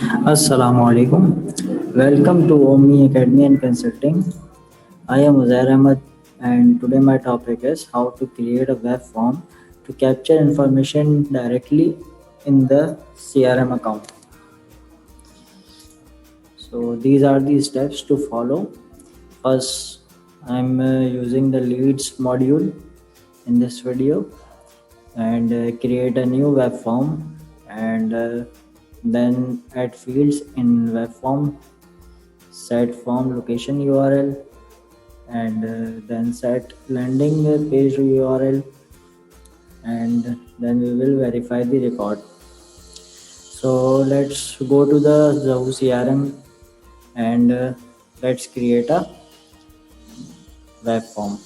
Assalamu alaikum. Welcome to OMNI Academy and Consulting. I am Uzair Ahmed, and today my topic is how to create a web form to capture information directly in the CRM account. So these are the steps to follow. First, I'm using the leads module in this video and create a new web form, and then add fields in web form, set form location URL, and then set landing page URL, and then we will verify the record. So let's go to the Zoho CRM and let's create a web form.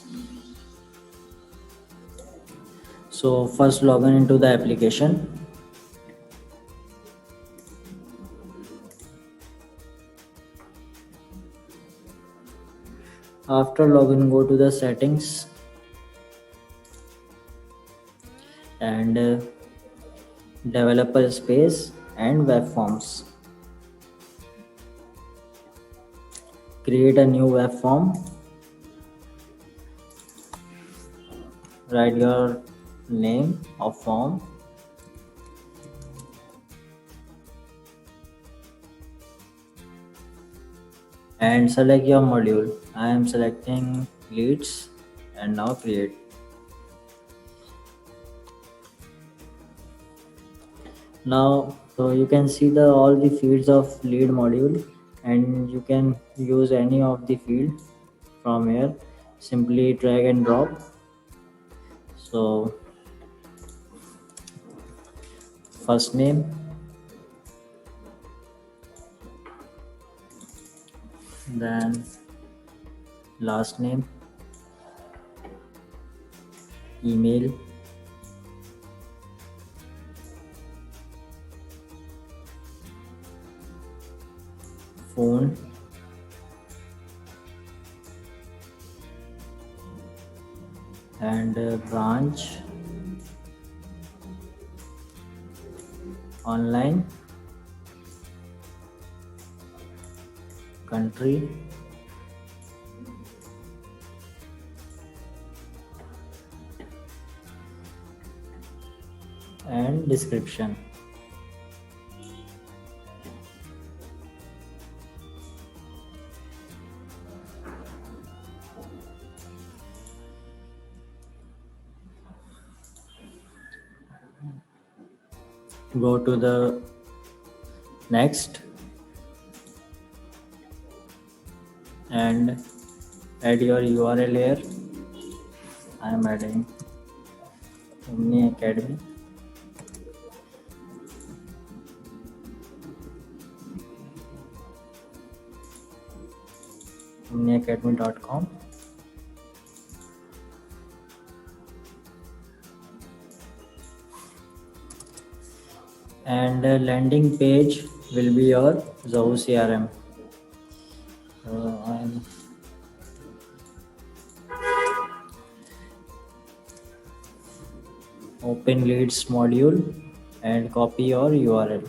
So first log in into the application. After login, go to the settings and developer space and web forms. Create a new web form. Write your name of form. And select your module. I am selecting leads and now create. Now so you can see the all the fields of lead module, and you can use any of the field from here. Simply drag and drop. So first name, then last name, email, phone, and branch, online, country, and description. Go to the next and add your URL here. I am adding OMNI Academy. OMNIacademy.com. And landing page will be your Zoho CRM. So I'm open leads module and copy your URL.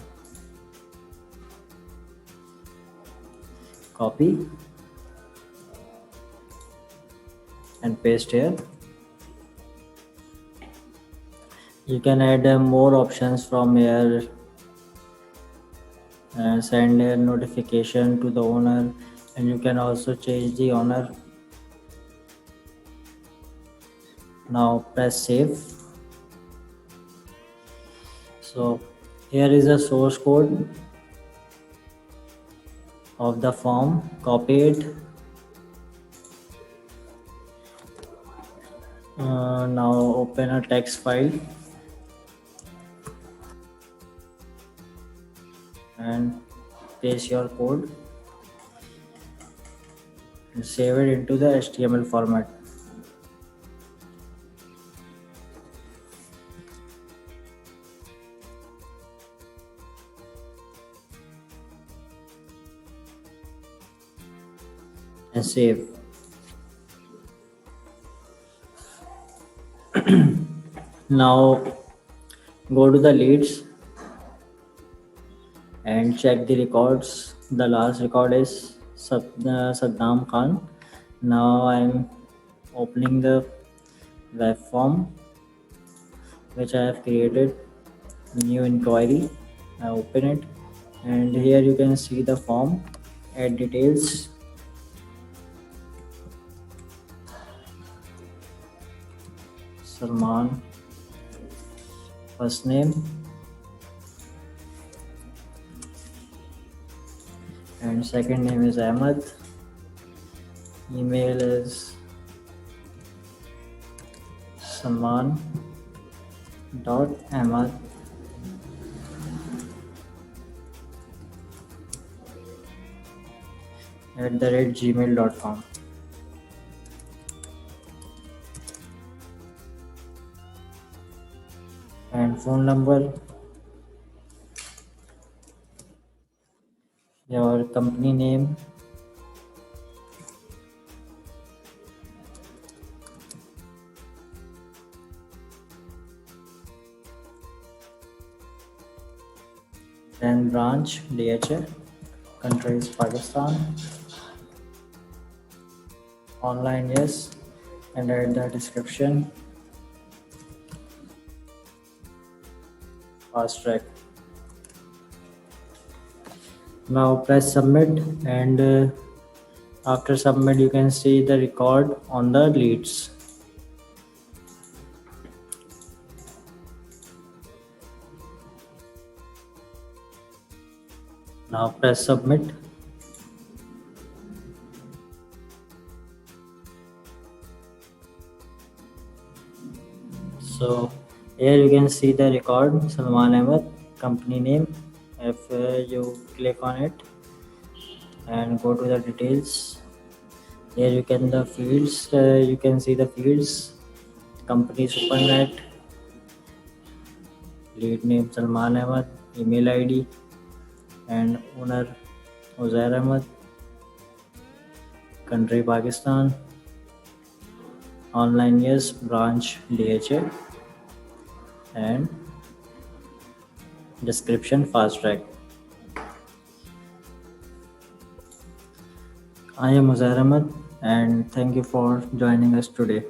Copy and paste here. You can add more options from here. Send a notification to the owner, and you can also change the owner. Now press save. So here is a source code of the form. Copy it. Now open a text file and paste your code and save it into the HTML format. And save. Now go to the leads and check the records. The last record is Saddam Khan. Now I'm opening the web form which I have created. New inquiry. I open it, and here you can see the form. Add details. Salman, first name, and second name is Ahmed. Email is salman.ahmed @gmail.com. And phone number, your company name, then branch DHA, country is Pakistan, online yes, and add the description, fast track. Now press submit, and after submit you can see the record on the leads. Now press submit. So here you can see the record Salman Ahmed, company name. If you click on it and go to the details, here you can the fields. You can see the fields: company supernet, lead name Salman Ahmed, email ID, and owner Uzair Ahmed, country Pakistan, online yes, branch DHA, and description fast track. I am Uzair Ahmed, and thank you for joining us today.